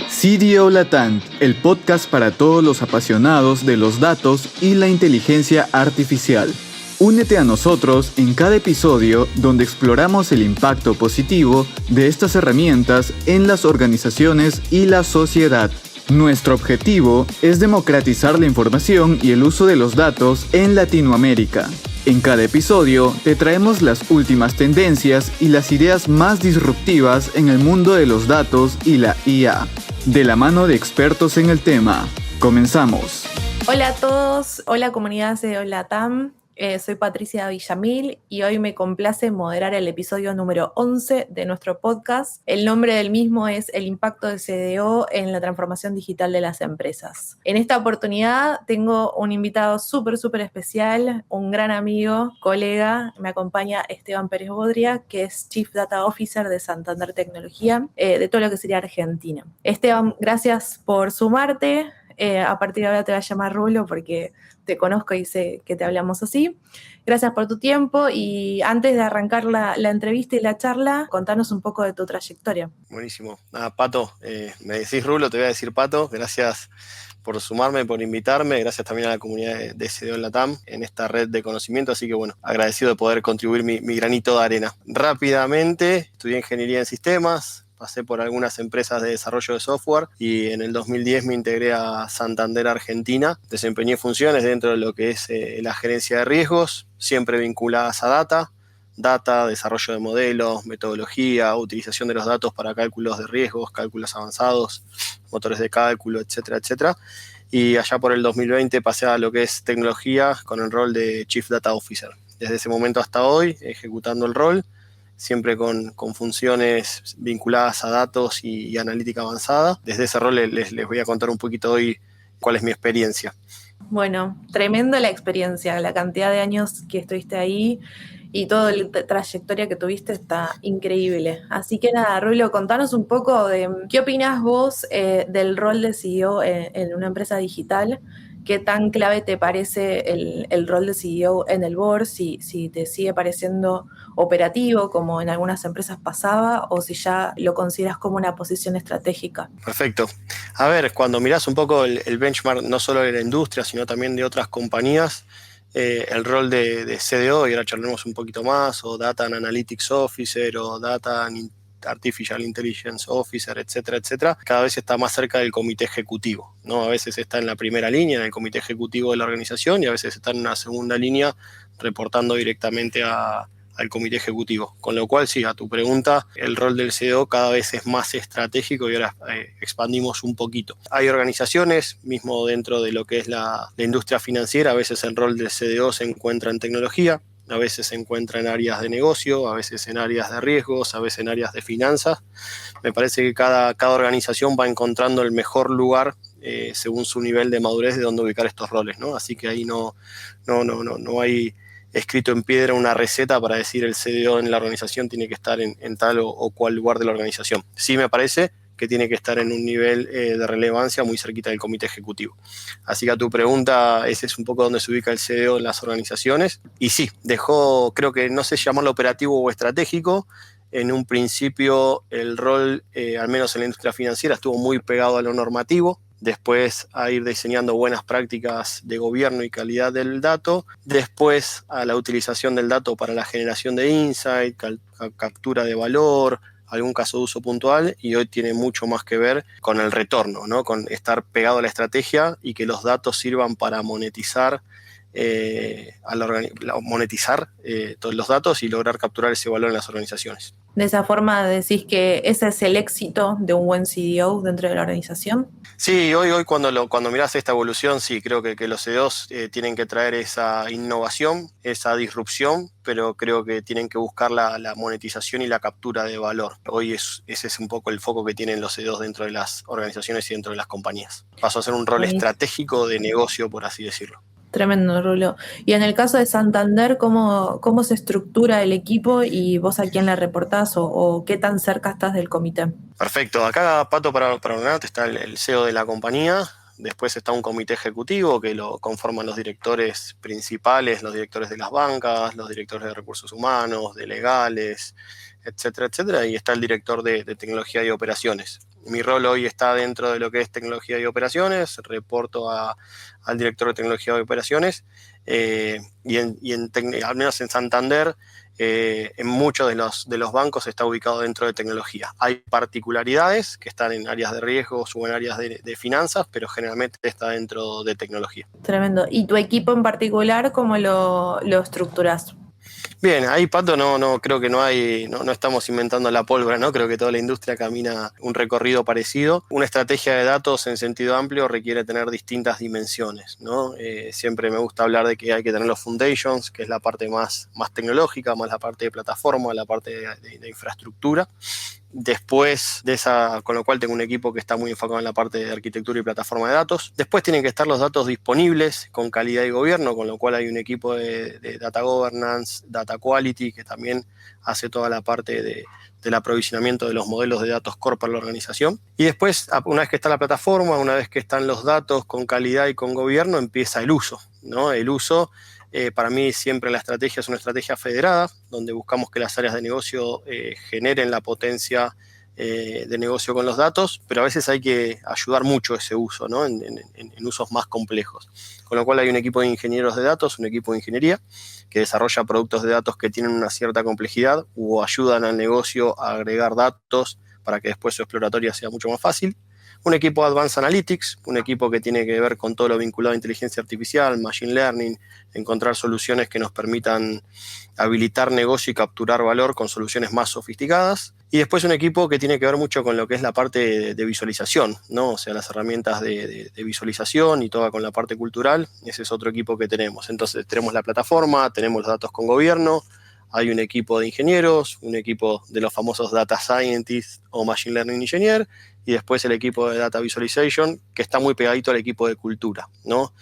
CDO Latam, el podcast para todos los apasionados de los datos y la inteligencia artificial. Únete a nosotros en cada episodio donde exploramos el impacto positivo de estas herramientas en las organizaciones y la sociedad. Nuestro objetivo es democratizar la información y el uso de los datos en Latinoamérica. En cada episodio te traemos las últimas tendencias y las ideas más disruptivas en el mundo de los datos y la IA, de la mano de expertos en el tema. Comenzamos. Hola a todos, hola comunidad de Latam. Soy Patricia Villamil y hoy me complace moderar el episodio número 11 de nuestro podcast. El nombre del mismo es El impacto de CDO en la transformación digital de las empresas. En esta oportunidad tengo un invitado súper especial, un gran amigo, colega. Me acompaña Esteban Pérez Bodria, que es Chief Data Officer de Santander Tecnología, de todo lo que sería Argentina. Esteban, gracias por sumarte. A partir de ahora te voy a llamar Rulo porque te conozco y sé que te hablamos así. Gracias por tu tiempo y antes de arrancar la entrevista y la charla, contanos un poco de tu trayectoria. Buenísimo. Pato, me decís Rulo, te voy a decir Pato. Gracias por sumarme, por invitarme. Gracias también a la comunidad de CDO en Latam en esta red de conocimiento. Así que bueno, agradecido de poder contribuir mi granito de arena. Rápidamente, estudié Ingeniería en Sistemas. Pasé por algunas empresas de desarrollo de software y en el 2010 me integré a Santander Argentina. Desempeñé funciones dentro de lo que es la gerencia de riesgos, siempre vinculadas a data, desarrollo de modelos, metodología, utilización de los datos para cálculos de riesgos, cálculos avanzados, motores de cálculo, etcétera, etcétera. Y allá por el 2020 pasé a lo que es tecnología con el rol de Chief Data Officer. Desde ese momento hasta hoy, ejecutando el rol, siempre con funciones vinculadas a datos y analítica avanzada. Desde ese rol les voy a contar un poquito hoy cuál es mi experiencia. Bueno, tremenda la experiencia, la cantidad de años que estuviste ahí y toda la trayectoria que tuviste está increíble. Así que nada, Rulo, contanos un poco de qué opinás vos del rol de CEO en una empresa digital. ¿Qué tan clave te parece el rol de CEO en el board? Si te sigue pareciendo operativo, como en algunas empresas pasaba, o si ya lo consideras como una posición estratégica. Perfecto. A ver, cuando mirás un poco el benchmark, no solo de la industria, sino también de otras compañías, el rol de CDO, y ahora charlemos un poquito más, o Data and Analytics Officer, o Data and Artificial Intelligence Officer, etcétera, etcétera, cada vez está más cerca del comité ejecutivo, ¿no? A veces está en la primera línea, en el comité ejecutivo de la organización, y a veces está en una segunda línea reportando directamente al comité ejecutivo. Con lo cual, sí, a tu pregunta, el rol del CDO cada vez es más estratégico y ahora expandimos un poquito. Hay organizaciones, mismo dentro de lo que es la industria financiera, a veces el rol del CDO se encuentra en tecnología, a veces se encuentra en áreas de negocio, a veces en áreas de riesgos, a veces en áreas de finanzas. Me parece que cada organización va encontrando el mejor lugar según su nivel de madurez de dónde ubicar estos roles, ¿no? Así que ahí no hay escrito en piedra una receta para decir el CDO en la organización tiene que estar en tal o cual lugar de la organización. Sí me parece que tiene que estar en un nivel de relevancia muy cerquita del comité ejecutivo. Así que a tu pregunta, ese es un poco donde se ubica el CDO en las organizaciones. Y sí, dejó, creo que no sé llamarlo operativo o estratégico. En un principio el rol, al menos en la industria financiera, estuvo muy pegado a lo normativo. Después a ir diseñando buenas prácticas de gobierno y calidad del dato, después a la utilización del dato para la generación de insight, captura de valor, algún caso de uso puntual, y hoy tiene mucho más que ver con el retorno, ¿no? Con estar pegado a la estrategia y que los datos sirvan para monetizar todos los datos y lograr capturar ese valor en las organizaciones. De esa forma decís que ese es el éxito de un buen CDO dentro de la organización. Sí, hoy cuando mirás esta evolución, sí, creo que los CEOs tienen que traer esa innovación, esa disrupción, pero creo que tienen que buscar la monetización y la captura de valor. Hoy ese es un poco el foco que tienen los CEOs dentro de las organizaciones y dentro de las compañías. Pasó a ser un rol estratégico de negocio, por así decirlo. Tremendo, Rulo. Y en el caso de Santander, ¿cómo se estructura el equipo y vos a quién le reportás o qué tan cerca estás del comité? Perfecto. Acá, Pato, para ordenarte, está el CEO de la compañía. Después está un comité ejecutivo que lo conforman los directores principales, los directores de las bancas, los directores de recursos humanos, de legales, etcétera, etcétera. Y está el director de tecnología y operaciones. Mi rol hoy está dentro de lo que es tecnología y operaciones, reporto al director de tecnología y operaciones, al menos en Santander, en muchos de los bancos está ubicado dentro de tecnología. Hay particularidades que están en áreas de riesgos o en áreas de finanzas, pero generalmente está dentro de tecnología. Tremendo. ¿Y tu equipo en particular, cómo lo estructuras? Bien, ahí Pato, no creo que no estamos inventando la pólvora, ¿no? Creo que toda la industria camina un recorrido parecido. Una estrategia de datos en sentido amplio requiere tener distintas dimensiones, ¿no? Siempre me gusta hablar de que hay que tener los foundations, que es la parte más tecnológica, más la parte de plataforma, la parte de infraestructura. Después de esa, con lo cual tengo un equipo que está muy enfocado en la parte de arquitectura y plataforma de datos. Después tienen que estar los datos disponibles con calidad y gobierno, con lo cual hay un equipo de data governance, data quality, que también hace toda la parte del aprovisionamiento de los modelos de datos core para la organización. Y después, una vez que está la plataforma, una vez que están los datos con calidad y con gobierno, empieza el uso, ¿no? El uso, para mí siempre la estrategia es una estrategia federada, donde buscamos que las áreas de negocio generen la potencia de negocio con los datos, pero a veces hay que ayudar mucho ese uso, ¿no? en usos más complejos. Con lo cual hay un equipo de ingenieros de datos, un equipo de ingeniería, que desarrolla productos de datos que tienen una cierta complejidad o ayudan al negocio a agregar datos para que después su exploratoria sea mucho más fácil. Un equipo de Advanced Analytics, un equipo que tiene que ver con todo lo vinculado a inteligencia artificial, machine learning, encontrar soluciones que nos permitan habilitar negocio y capturar valor con soluciones más sofisticadas. Y después un equipo que tiene que ver mucho con lo que es la parte de visualización, ¿no? O sea, las herramientas de visualización y toda con la parte cultural. Ese es otro equipo que tenemos. Entonces tenemos la plataforma, tenemos los datos con gobierno, hay un equipo de ingenieros, un equipo de los famosos data scientists o machine learning engineer, y después el equipo de data visualization, que está muy pegadito al equipo de cultura, ¿no?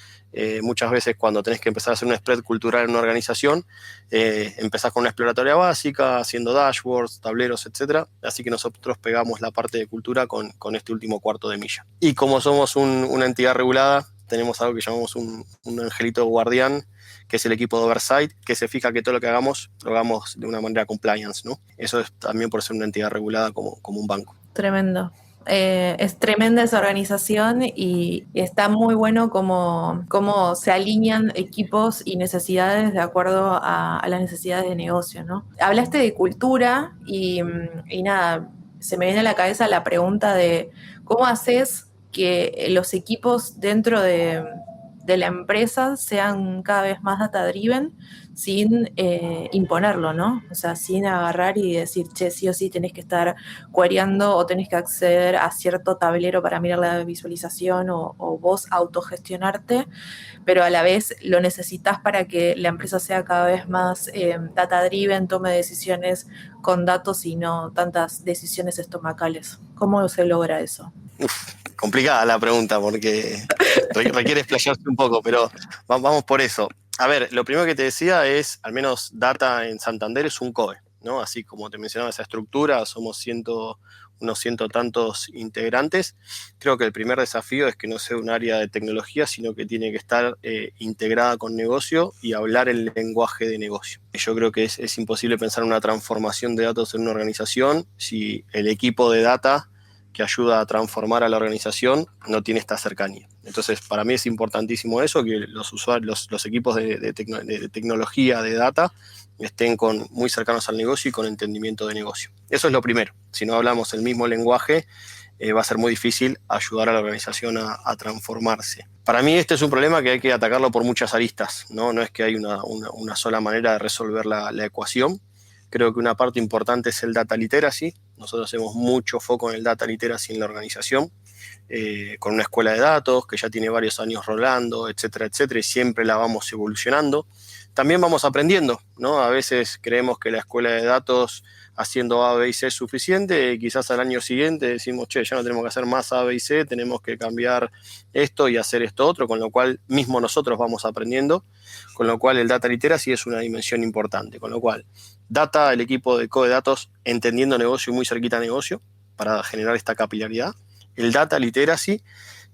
Muchas veces cuando tenés que empezar a hacer un spread cultural en una organización, empezás con una exploratoria básica, haciendo dashboards, tableros, etc. Así que nosotros pegamos la parte de cultura con este último cuarto de milla. Y como somos una entidad regulada, tenemos algo que llamamos un angelito guardián, que es el equipo de oversight, que se fija que todo lo que hagamos, lo hagamos de una manera compliance, ¿no? Eso es también por ser una entidad regulada como un banco. Tremendo. Es tremenda esa organización y está muy bueno cómo se alinean equipos y necesidades de acuerdo a las necesidades de negocio, ¿no? Hablaste de cultura y nada, se me viene a la cabeza la pregunta de cómo haces que los equipos dentro de la empresa sean cada vez más data-driven sin imponerlo, ¿no? O sea, sin agarrar y decir, che, sí o sí tenés que estar queryando o tenés que acceder a cierto tablero para mirar la visualización o vos autogestionarte, pero a la vez lo necesitas para que la empresa sea cada vez más data-driven, tome decisiones con datos y no tantas decisiones estomacales. ¿Cómo se logra eso? Complicada la pregunta porque requiere explayarse un poco, pero vamos por eso. A ver, lo primero que te decía es, al menos Data en Santander es un COE, ¿no? Así como te mencionaba esa estructura, somos unos ciento tantos integrantes. Creo que el primer desafío es que no sea un área de tecnología, sino que tiene que estar integrada con negocio y hablar el lenguaje de negocio. Yo creo que es imposible pensar en una transformación de datos en una organización si el equipo de data que ayuda a transformar a la organización no tiene esta cercanía. Entonces, para mí es importantísimo eso, que los usuarios, los equipos de tecnología, de data, estén muy cercanos al negocio y con entendimiento de negocio. Eso es lo primero. Si no hablamos el mismo lenguaje, va a ser muy difícil ayudar a la organización a transformarse. Para mí este es un problema que hay que atacarlo por muchas aristas, ¿no? No es que hay una sola manera de resolver la ecuación. Creo que una parte importante es el data literacy. Nosotros hacemos mucho foco en el data literacy en la organización, con una escuela de datos que ya tiene varios años rolando, etcétera, etcétera, y siempre la vamos evolucionando. También vamos aprendiendo, ¿no? A veces creemos que la escuela de datos haciendo A, B y C es suficiente, y quizás al año siguiente decimos, che, ya no tenemos que hacer más A, B y C, tenemos que cambiar esto y hacer esto otro, con lo cual mismo nosotros vamos aprendiendo, con lo cual el data literacy es una dimensión importante, con lo cual data, el equipo de COE datos entendiendo negocio y muy cerquita a negocio para generar esta capilaridad, el data literacy.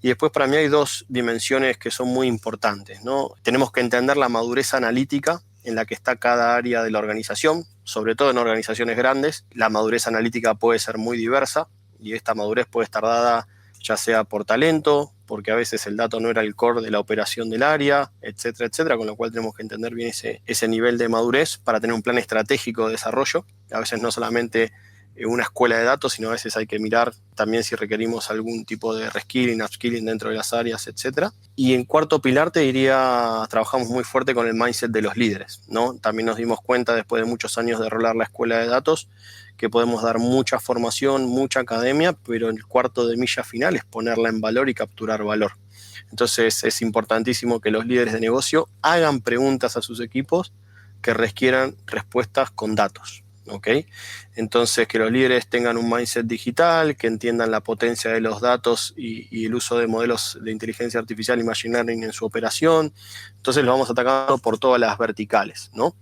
Y después para mí hay dos dimensiones que son muy importantes, ¿no? Tenemos que entender la madurez analítica en la que está cada área de la organización, sobre todo en organizaciones grandes. La madurez analítica puede ser muy diversa. y esta madurez puede estar dada ya sea por talento, porque a veces el dato no era el core de la operación del área, etcétera, etcétera, con lo cual tenemos que entender bien ese nivel de madurez para tener un plan estratégico de desarrollo. A veces no solamente una escuela de datos, sino a veces hay que mirar también si requerimos algún tipo de reskilling, upskilling dentro de las áreas, etcétera. Y en cuarto pilar te diría, trabajamos muy fuerte con el mindset de los líderes, ¿no? También nos dimos cuenta después de muchos años de rolar la escuela de datos que podemos dar mucha formación, mucha academia, pero el cuarto de milla final es ponerla en valor y capturar valor. Entonces es importantísimo que los líderes de negocio hagan preguntas a sus equipos que requieran respuestas con datos. ¿Okay? Entonces, que los líderes tengan un mindset digital, que entiendan la potencia de los datos y el uso de modelos de inteligencia artificial y machine learning en su operación. Entonces, lo vamos atacando por todas las verticales, ¿no?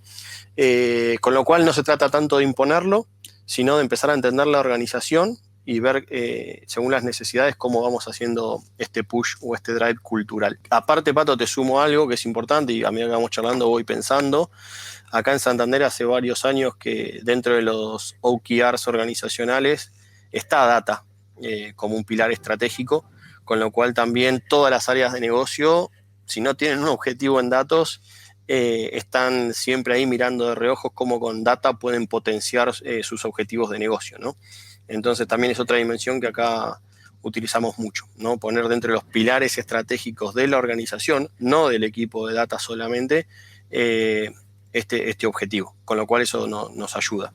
Con lo cual, no se trata tanto de imponerlo, sino de empezar a entender la organización y ver, según las necesidades, cómo vamos haciendo este push o este drive cultural. Aparte, Pato, te sumo algo que es importante y a medida que vamos charlando voy pensando. Acá en Santander hace varios años que dentro de los OKRs organizacionales está data como un pilar estratégico, con lo cual también todas las áreas de negocio, si no tienen un objetivo en datos, están siempre ahí mirando de reojos cómo con data pueden potenciar sus objetivos de negocio, ¿no? Entonces también es otra dimensión que acá utilizamos mucho, ¿no? Poner dentro de los pilares estratégicos de la organización, no del equipo de data solamente, este objetivo, con lo cual eso nos ayuda.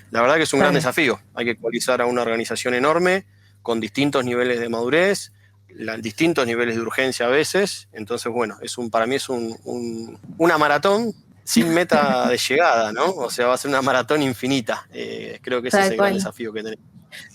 La verdad que es un gran desafío, hay que ecualizar a una organización enorme, con distintos niveles de madurez, distintos niveles de urgencia a veces, entonces bueno, para mí es una maratón sin meta de llegada, ¿no? O sea, va a ser una maratón infinita, creo que ese es el gran desafío que tenemos.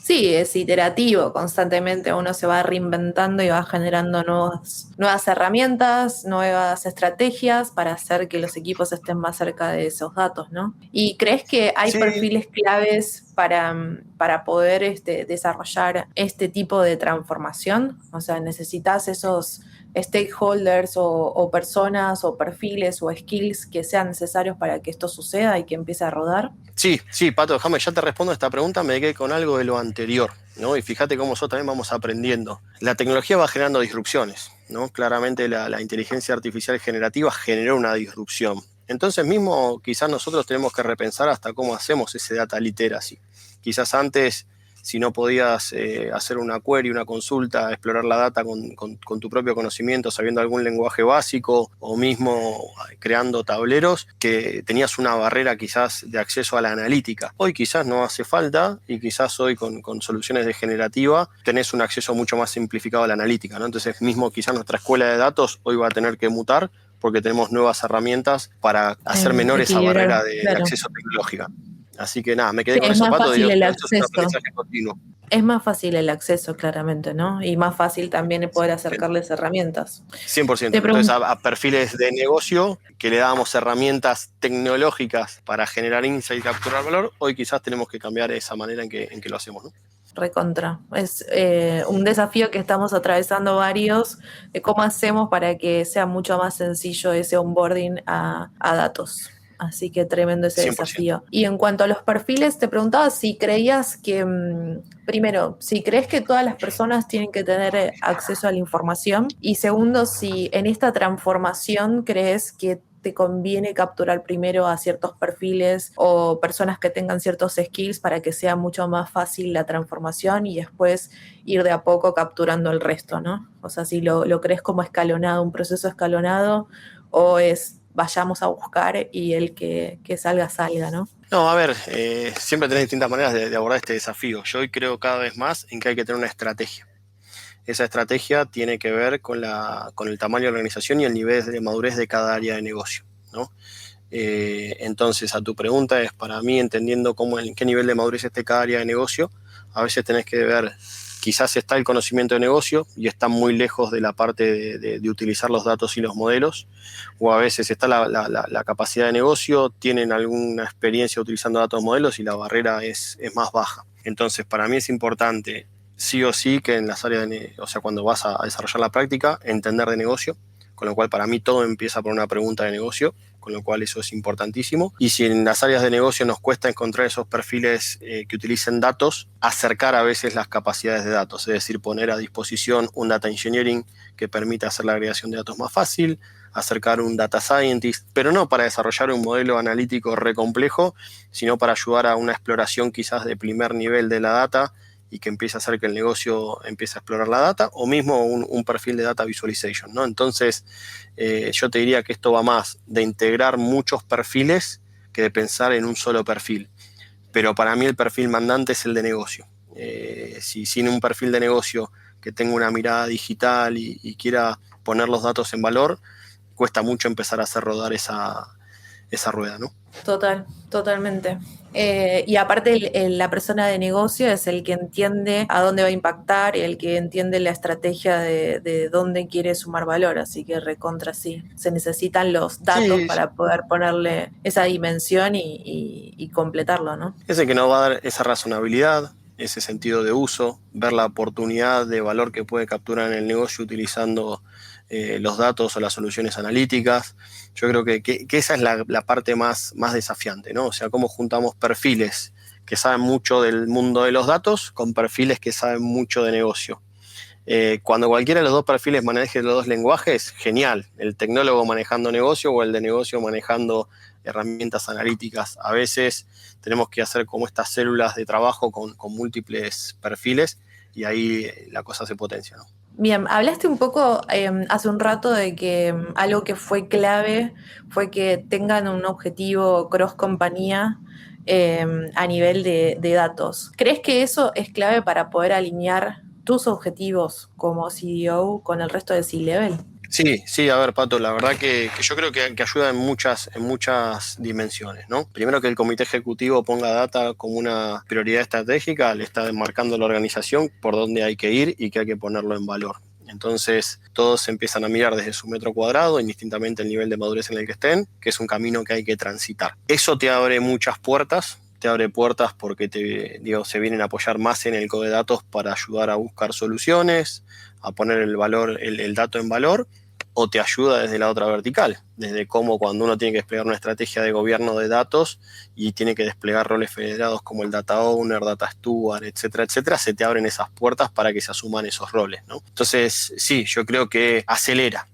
Sí, es iterativo, constantemente uno se va reinventando y va generando nuevas herramientas, nuevas estrategias para hacer que los equipos estén más cerca de esos datos, ¿no? ¿Y crees que hay perfiles claves para poder desarrollar este tipo de transformación? O sea, ¿necesitas esos stakeholders o personas o perfiles o skills que sean necesarios para que esto suceda y que empiece a rodar? Sí, Pato, déjame, ya te respondo a esta pregunta, me quedé con algo de lo anterior, ¿no? Y fíjate cómo nosotros también vamos aprendiendo. La tecnología va generando disrupciones, ¿no? Claramente la inteligencia artificial generativa generó una disrupción. Entonces mismo quizás nosotros tenemos que repensar hasta cómo hacemos ese data literacy. Quizás antes, si no podías hacer una query, una consulta, explorar la data con tu propio conocimiento, sabiendo algún lenguaje básico o mismo creando tableros, que tenías una barrera quizás de acceso a la analítica. Hoy quizás no hace falta y quizás hoy con soluciones de generativa tenés un acceso mucho más simplificado a la analítica, ¿no? Entonces mismo quizás nuestra escuela de datos hoy va a tener que mutar porque tenemos nuevas herramientas para hacer menor esa barrera de acceso tecnológica. Así que nada, me quedé con eso, Pato. Digo, esto es un aprendizaje continuo. Es más fácil el acceso, claramente, ¿no? Y más fácil también poder acercarles herramientas. 100%. Entonces, a perfiles de negocio que le damos herramientas tecnológicas para generar insight y capturar valor, hoy quizás tenemos que cambiar esa manera en que lo hacemos, ¿no? Recontra. Es un desafío que estamos atravesando varios, de cómo hacemos para que sea mucho más sencillo ese onboarding a datos. Así que tremendo ese 100%. Desafío. Y en cuanto a los perfiles, te preguntaba si creías que, primero, si crees que todas las personas tienen que tener acceso a la información, y segundo, si en esta transformación crees que te conviene capturar primero a ciertos perfiles o personas que tengan ciertos skills para que sea mucho más fácil la transformación y después ir de a poco capturando el resto, ¿no? O sea, si lo crees como escalonado, un proceso escalonado, o es vayamos a buscar y el que salga, ¿no? No, a ver, siempre tenés distintas maneras de abordar este desafío. Yo hoy creo cada vez más en que hay que tener una estrategia. Esa estrategia tiene que ver con el tamaño de la organización y el nivel de madurez de cada área de negocio, ¿no? Entonces, a tu pregunta es, para mí, entendiendo en qué nivel de madurez esté cada área de negocio, a veces tenés que ver, quizás está el conocimiento de negocio y está muy lejos de la parte de utilizar los datos y los modelos, o a veces está la capacidad de negocio, tienen alguna experiencia utilizando datos y modelos y la barrera es más baja. Entonces, para mí es importante, sí o sí, que en las áreas o sea, cuando vas a desarrollar la práctica, entender de negocio, con lo cual para mí todo empieza por una pregunta de negocio, con lo cual eso es importantísimo. Y si en las áreas de negocio nos cuesta encontrar esos perfiles que utilicen datos, acercar a veces las capacidades de datos, es decir, poner a disposición un data engineering que permita hacer la agregación de datos más fácil, acercar un data scientist, pero no para desarrollar un modelo analítico re complejo, sino para ayudar a una exploración quizás de primer nivel de la data y que empiece a hacer que el negocio empiece a explorar la data, o mismo un perfil de data visualization, ¿no? Entonces, yo te diría que esto va más de integrar muchos perfiles que de pensar en un solo perfil. Pero para mí el perfil mandante es el de negocio. Si sin un perfil de negocio que tenga una mirada digital y quiera poner los datos en valor, cuesta mucho empezar a hacer rodar esa rueda, ¿no? Totalmente. Y aparte la persona de negocio es el que entiende a dónde va a impactar y el que entiende la estrategia de dónde quiere sumar valor, así que recontra sí. Se necesitan los datos para poder ponerle esa dimensión y completarlo, ¿no? Es el que nos va a dar esa razonabilidad, ese sentido de uso, ver la oportunidad de valor que puede capturar en el negocio utilizando los datos o las soluciones analíticas. Yo creo que esa es la parte más desafiante, ¿no? O sea, cómo juntamos perfiles que saben mucho del mundo de los datos con perfiles que saben mucho de negocio. Cuando cualquiera de los dos perfiles maneje los dos lenguajes, genial. El tecnólogo manejando negocio o el de negocio manejando herramientas analíticas. A veces tenemos que hacer como estas células de trabajo con múltiples perfiles y ahí la cosa se potencia, ¿no? Bien, hablaste un poco hace un rato de que algo que fue clave fue que tengan un objetivo cross compañía a nivel de datos. ¿Crees que eso es clave para poder alinear tus objetivos como CDO con el resto de C-Level? Sí, a ver, Pato, la verdad que yo creo que ayuda en muchas dimensiones, ¿no? Primero, que el comité ejecutivo ponga data como una prioridad estratégica, le está marcando a la organización por dónde hay que ir y que hay que ponerlo en valor. Entonces, todos empiezan a mirar desde su metro cuadrado, indistintamente el nivel de madurez en el que estén, que es un camino que hay que transitar. Eso te abre muchas puertas. Te abre puertas porque se vienen a apoyar más en el código de datos para ayudar a buscar soluciones, a poner el dato en valor, o te ayuda desde la otra vertical, desde cómo cuando uno tiene que desplegar una estrategia de gobierno de datos y tiene que desplegar roles federados como el data owner, data steward, etcétera, se te abren esas puertas para que se asuman esos roles, ¿no? Entonces, sí, yo creo que acelera,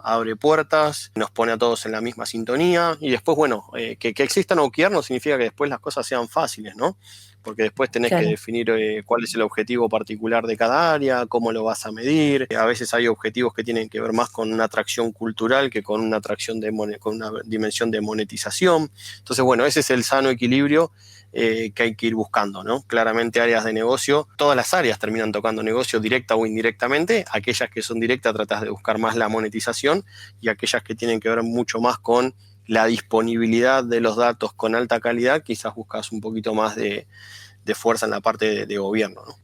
abre puertas, nos pone a todos en la misma sintonía y después, bueno, que existan OKR no significa que después las cosas sean fáciles, ¿no? Porque después tenés que definir cuál es el objetivo particular de cada área, cómo lo vas a medir. A veces hay objetivos que tienen que ver más con una atracción cultural que con una atracción con una dimensión de monetización. Entonces, bueno, ese es el sano equilibrio que hay que ir buscando, ¿no? Claramente áreas de negocio, todas las áreas terminan tocando negocio directa o indirectamente. Aquellas que son directas tratas de buscar más la monetización y aquellas que tienen que ver mucho más con la disponibilidad de los datos con alta calidad, quizás buscas un poquito más de fuerza en la parte de gobierno, ¿no?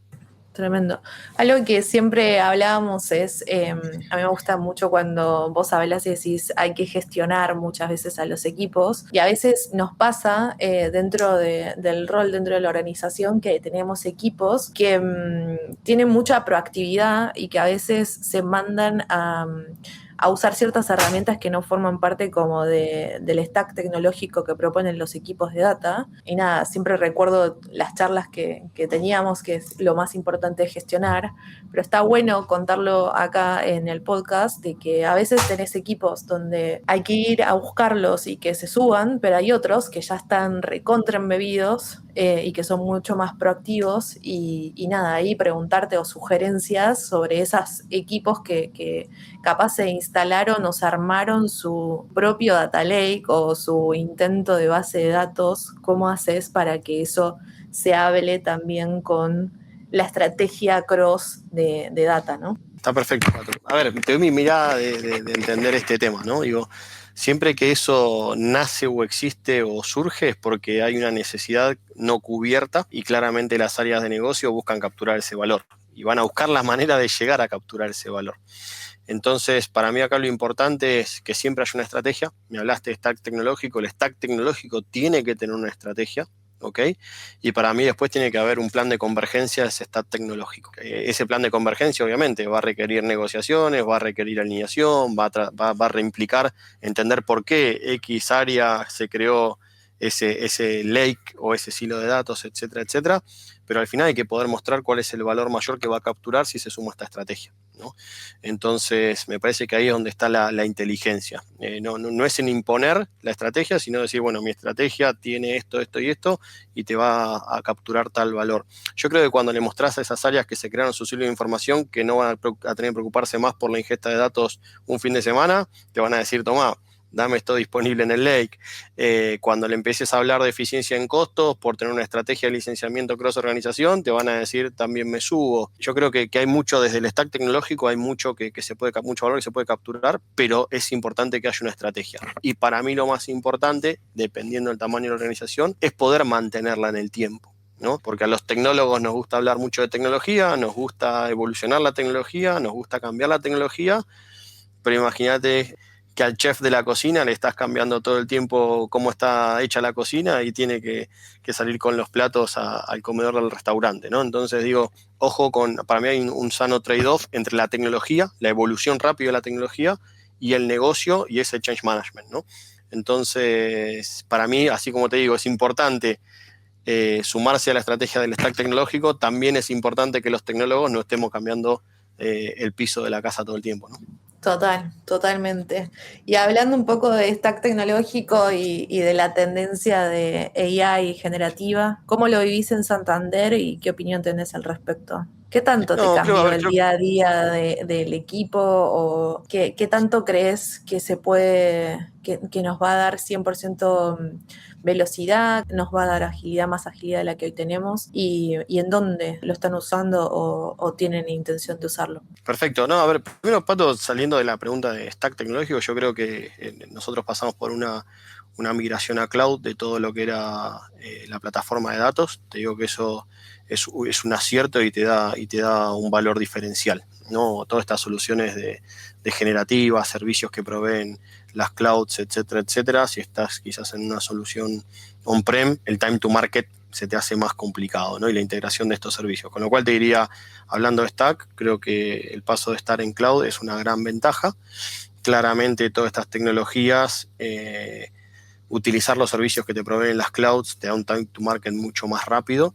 Tremendo. Algo que siempre hablábamos es, a mí me gusta mucho cuando vos hablas y decís hay que gestionar muchas veces a los equipos y a veces nos pasa dentro del rol, dentro de la organización que tenemos equipos que tienen mucha proactividad y que a veces se mandan a usar ciertas herramientas que no forman parte como del stack tecnológico que proponen los equipos de data. Y nada, siempre recuerdo las charlas que teníamos, que es lo más importante de gestionar, pero está bueno contarlo acá en el podcast, de que a veces tenés equipos donde hay que ir a buscarlos y que se suban, pero hay otros que ya están recontra embebidos y que son mucho más proactivos y nada, ahí preguntarte o sugerencias sobre esos equipos que capaz se instalaron o se armaron su propio data lake o su intento de base de datos. ¿Cómo haces para que eso se hable también con la estrategia cross de data, ¿no? Está perfecto, Pato. A ver, te doy mi mirada de entender este tema, ¿no? Digo, siempre que eso nace o existe o surge es porque hay una necesidad no cubierta y claramente las áreas de negocio buscan capturar ese valor y van a buscar la manera de llegar a capturar ese valor. Entonces, para mí acá lo importante es que siempre haya una estrategia. Me hablaste de stack tecnológico. El stack tecnológico tiene que tener una estrategia. ¿ok? Y para mí después tiene que haber un plan de convergencia de ese stack tecnológico. Ese plan de convergencia obviamente va a requerir negociaciones, va a requerir alineación, va a reimplicar entender por qué X área se creó ese lake o ese silo de datos, etcétera, etcétera, pero al final hay que poder mostrar cuál es el valor mayor que va a capturar si se suma esta estrategia, ¿no? Entonces, me parece que ahí es donde está la inteligencia. No es en imponer la estrategia, sino decir, bueno, mi estrategia tiene esto, esto y esto, y te va a capturar tal valor. Yo creo que cuando le mostrás a esas áreas que se crearon su silo de información, que no van a tener que preocuparse más por la ingesta de datos un fin de semana, te van a decir, tomá, dame esto disponible en el lake. Cuando le empieces a hablar de eficiencia en costos por tener una estrategia de licenciamiento cross organización, te van a decir también me subo. Yo creo que hay mucho desde el stack tecnológico, hay mucho mucho valor que se puede capturar, pero es importante que haya una estrategia. Y para mí lo más importante, dependiendo del tamaño de la organización, es poder mantenerla en el tiempo, ¿no? Porque a los tecnólogos nos gusta hablar mucho de tecnología, nos gusta evolucionar la tecnología, nos gusta cambiar la tecnología, pero imagínate que al chef de la cocina le estás cambiando todo el tiempo cómo está hecha la cocina y tiene que salir con los platos al comedor del restaurante, ¿no? Entonces digo, ojo para mí hay un sano trade-off entre la tecnología, la evolución rápida de la tecnología y el negocio y ese change management, ¿no? Entonces, para mí, así como te digo, es importante sumarse a la estrategia del stack tecnológico, también es importante que los tecnólogos no estemos cambiando el piso de la casa todo el tiempo, ¿no? Totalmente. Y hablando un poco de stack tecnológico y de la tendencia de AI generativa, ¿cómo lo vivís en Santander y qué opinión tenés al respecto? ¿Qué tanto te cambió el día a día del equipo o qué tanto crees que que nos va a dar 100% velocidad, nos va a dar agilidad, más agilidad de la que hoy tenemos y en dónde lo están usando o tienen intención de usarlo? Perfecto. No, a ver, primero, Pato, saliendo de la pregunta de stack tecnológico, yo creo que nosotros pasamos por una migración a cloud de todo lo que era la plataforma de datos. Te digo que eso es un acierto y te da un valor diferencial, ¿no? Todas estas soluciones de generativas, servicios que proveen las clouds, etcétera, etcétera. Si estás quizás en una solución on-prem, el time to market se te hace más complicado, ¿no? Y la integración de estos servicios. Con lo cual te diría, hablando de stack, creo que el paso de estar en cloud es una gran ventaja. Claramente todas estas tecnologías, utilizar los servicios que te proveen las clouds te da un time to market mucho más rápido.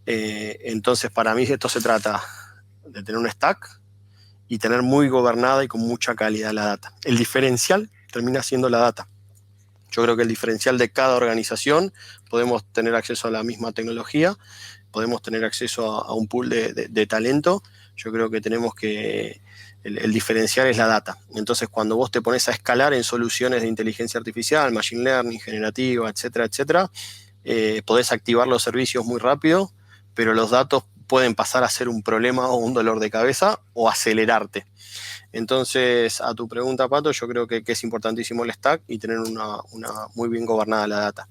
Entonces, para mí esto se trata de tener un stack y tener muy gobernada y con mucha calidad la data. El diferencial termina siendo la data. Yo creo que el diferencial de cada organización, podemos tener acceso a la misma tecnología, podemos tener acceso a un pool de talento. Yo creo que tenemos que el diferencial es la data. Entonces, cuando vos te pones a escalar en soluciones de inteligencia artificial, machine learning, generativa, etcétera, etcétera, podés activar los servicios muy rápido, pero los datos pueden pasar a ser un problema o un dolor de cabeza o acelerarte. Entonces, a tu pregunta, Pato, yo creo que es importantísimo el stack y tener una muy bien gobernada la data.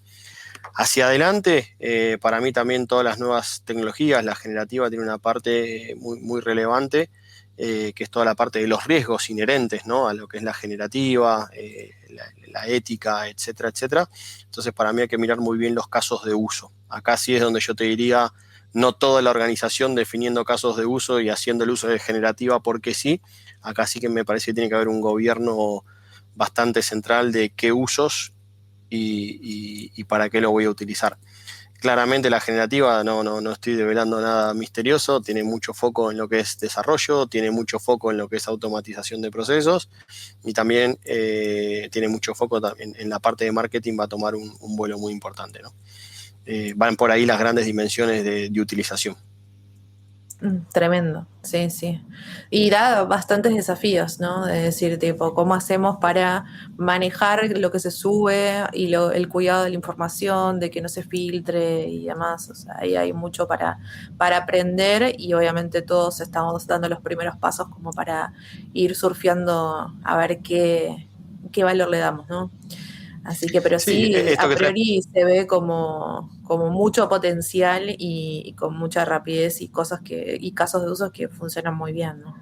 Hacia adelante, para mí también todas las nuevas tecnologías, la generativa tiene una parte muy, muy relevante, que es toda la parte de los riesgos inherentes, ¿no? A lo que es la generativa, la ética, etcétera, etcétera. Entonces, para mí hay que mirar muy bien los casos de uso. Acá sí es donde yo te diría, no toda la organización definiendo casos de uso y haciendo el uso de generativa porque sí. Acá sí que me parece que tiene que haber un gobierno bastante central de qué usos y para qué lo voy a utilizar. Claramente la generativa, no estoy develando nada misterioso, tiene mucho foco en lo que es desarrollo, tiene mucho foco en lo que es automatización de procesos y también tiene mucho foco en la parte de marketing, va a tomar un vuelo muy importante, ¿no? Van por ahí las grandes dimensiones de utilización. Tremendo, sí, sí. Y da bastantes desafíos, ¿no? De decir, tipo, ¿cómo hacemos para manejar lo que se sube y el cuidado de la información, de que no se filtre y demás? O sea, ahí hay mucho para aprender y obviamente todos estamos dando los primeros pasos como para ir surfeando a ver qué valor le damos, ¿no? Así que, pero sí, a priori se ve como mucho potencial y con mucha rapidez y casos de uso que funcionan muy bien, ¿no?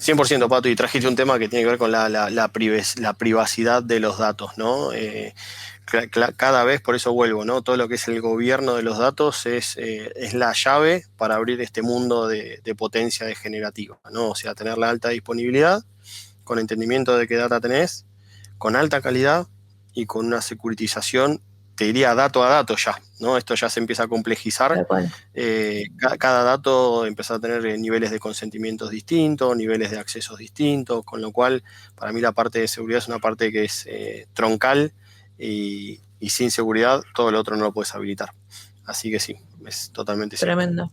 100%, Pato, y trajiste un tema que tiene que ver con la privacidad de los datos, ¿no? Cada vez, por eso vuelvo, ¿no? Todo lo que es el gobierno de los datos es la llave para abrir este mundo de potencia degenerativa, ¿no? O sea, tener la alta disponibilidad, con entendimiento de qué data tenés, con alta calidad y con una securitización, te diría dato a dato ya, ¿no? Esto ya se empieza a complejizar. Cada dato empieza a tener niveles de consentimientos distintos, niveles de accesos distintos, con lo cual para mí la parte de seguridad es una parte que es troncal y sin seguridad todo lo otro no lo puedes habilitar. Así que sí, es totalmente cierto. Tremendo.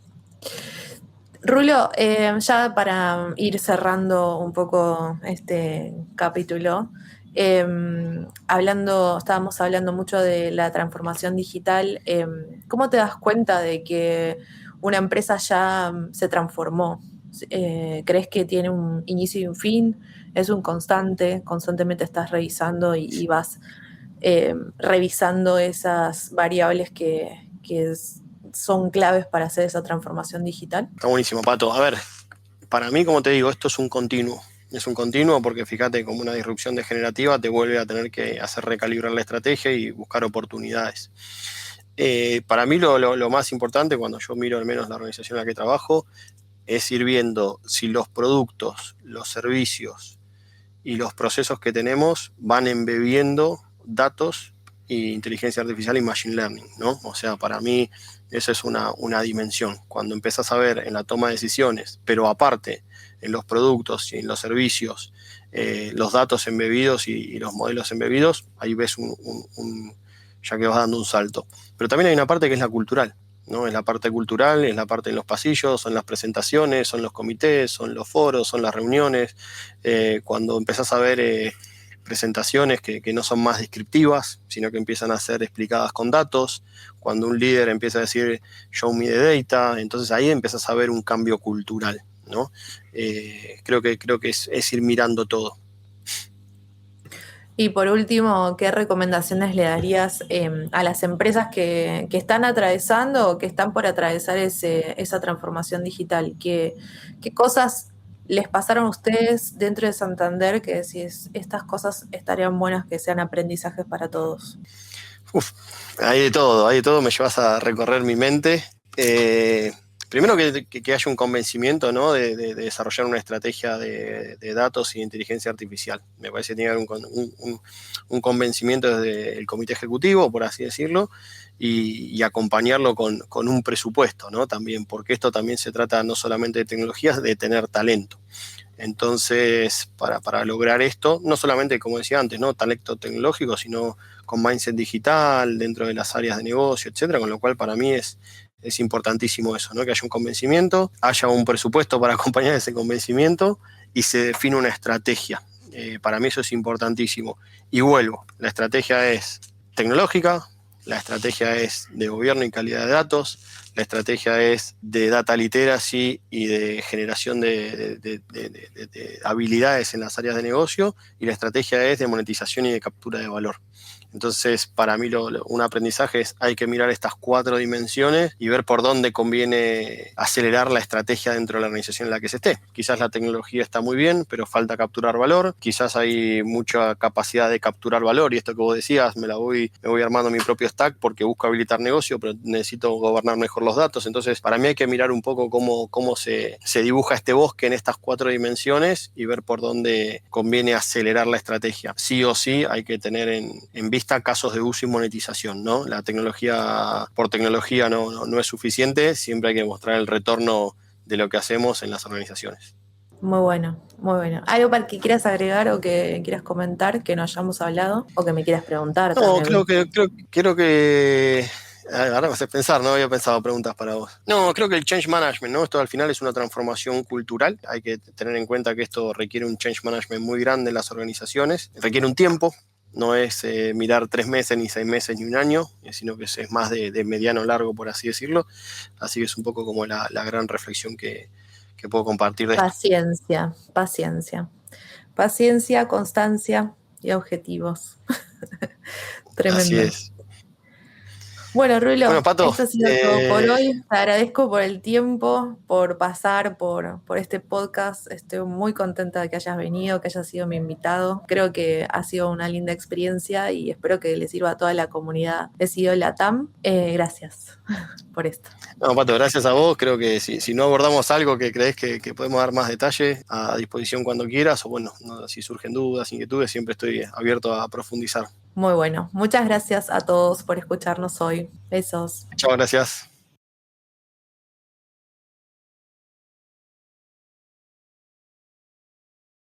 Rulo, ya para ir cerrando un poco este capítulo, estábamos hablando mucho de la transformación digital. ¿Cómo te das cuenta de que una empresa ya se transformó? ¿Crees que tiene un inicio y un fin? ¿Es un constantemente estás revisando y vas revisando esas variables que son claves para hacer esa transformación digital? Está buenísimo, Pato. A ver, para mí, como te digo, esto es un continuo. Es un continuo porque fíjate, como una disrupción degenerativa te vuelve a tener que hacer recalibrar la estrategia y buscar oportunidades. Para mí lo más importante cuando yo miro al menos la organización en la que trabajo es ir viendo si los productos, los servicios y los procesos que tenemos van embebiendo datos e inteligencia artificial y machine learning, ¿no? O sea, para mí esa es una dimensión. Cuando empezás a ver en la toma de decisiones, pero aparte en los productos y en los servicios, los datos embebidos y los modelos embebidos, ahí ves ya que vas dando un salto. Pero también hay una parte que es la cultural, ¿no? Es la parte cultural, es la parte en los pasillos, son las presentaciones, son los comités, son los foros, son las reuniones. Cuando empezás a ver presentaciones que no son más descriptivas, sino que empiezan a ser explicadas con datos, cuando un líder empieza a decir show me the data, entonces ahí empiezas a ver un cambio cultural, ¿no? Creo que es ir mirando todo. Y por último, ¿qué recomendaciones le darías a las empresas que están atravesando o que están por atravesar esa transformación digital? ¿Qué cosas les pasaron a ustedes dentro de Santander que decís, estas cosas estarían buenas que sean aprendizajes para todos? Hay de todo, me llevas a recorrer mi mente. Primero que haya un convencimiento, ¿no? de desarrollar una estrategia de datos y de inteligencia artificial. Me parece que tiene que haber un convencimiento desde el comité ejecutivo, por así decirlo, y acompañarlo con un presupuesto, ¿no? También, porque esto también se trata no solamente de tecnologías, de tener talento. Entonces, para lograr esto, no solamente, como decía antes, ¿no? Talento tecnológico, sino con mindset digital dentro de las áreas de negocio, etcétera, con lo cual para mí es importantísimo eso, ¿no? Que haya un convencimiento, haya un presupuesto para acompañar ese convencimiento y se define una estrategia. Para mí eso es importantísimo. Y vuelvo, la estrategia es tecnológica, la estrategia es de gobierno y calidad de datos, la estrategia es de data literacy y de generación de habilidades en las áreas de negocio, y la estrategia es de monetización y de captura de valor. Entonces, para mí un aprendizaje es hay que mirar estas 4 dimensiones y ver por dónde conviene acelerar la estrategia dentro de la organización en la que se esté. Quizás la tecnología está muy bien, pero falta capturar valor. Quizás hay mucha capacidad de capturar valor y esto que vos decías, me voy armando mi propio stack porque busco habilitar negocio, pero necesito gobernar mejor los datos. Entonces, para mí hay que mirar un poco cómo se dibuja este bosque en estas 4 dimensiones y ver por dónde conviene acelerar la estrategia. Sí o sí hay que tener en vista casos de uso y monetización, ¿no? La tecnología por tecnología no es suficiente, siempre hay que mostrar el retorno de lo que hacemos en las organizaciones. Muy bueno, muy bueno. ¿Algo para que quieras agregar o que quieras comentar que no hayamos hablado o que me quieras preguntar? No, también? creo que ahora me haces pensar, no había pensado preguntas para vos. No, creo que el change management, ¿no? Esto al final es una transformación cultural. Hay que tener en cuenta que esto requiere un change management muy grande en las organizaciones. Requiere un tiempo. No es mirar 3 meses, ni 6 meses, ni un año, sino que es más de mediano largo, por así decirlo. Así que es un poco como la gran reflexión que puedo compartir de Paciencia, paciencia. Paciencia, constancia y objetivos. esto. Así Tremendo. es. Bueno, Rulo, Bueno, Pato, esto ha sido todo por hoy. Te agradezco por el tiempo, por pasar por este podcast. Estoy muy contenta de que hayas venido, que hayas sido mi invitado. Creo que ha sido una linda experiencia y espero que le sirva a toda la comunidad de CEO Latam. Gracias por esto. no, Pato, gracias a vos. Creo que si no abordamos algo que crees que podemos dar más detalle, a disposición cuando quieras, o bueno, no, si surgen dudas, inquietudes, siempre estoy abierto a profundizar. Muy bueno. Muchas gracias a todos por escucharnos hoy. Besos. Chao, gracias.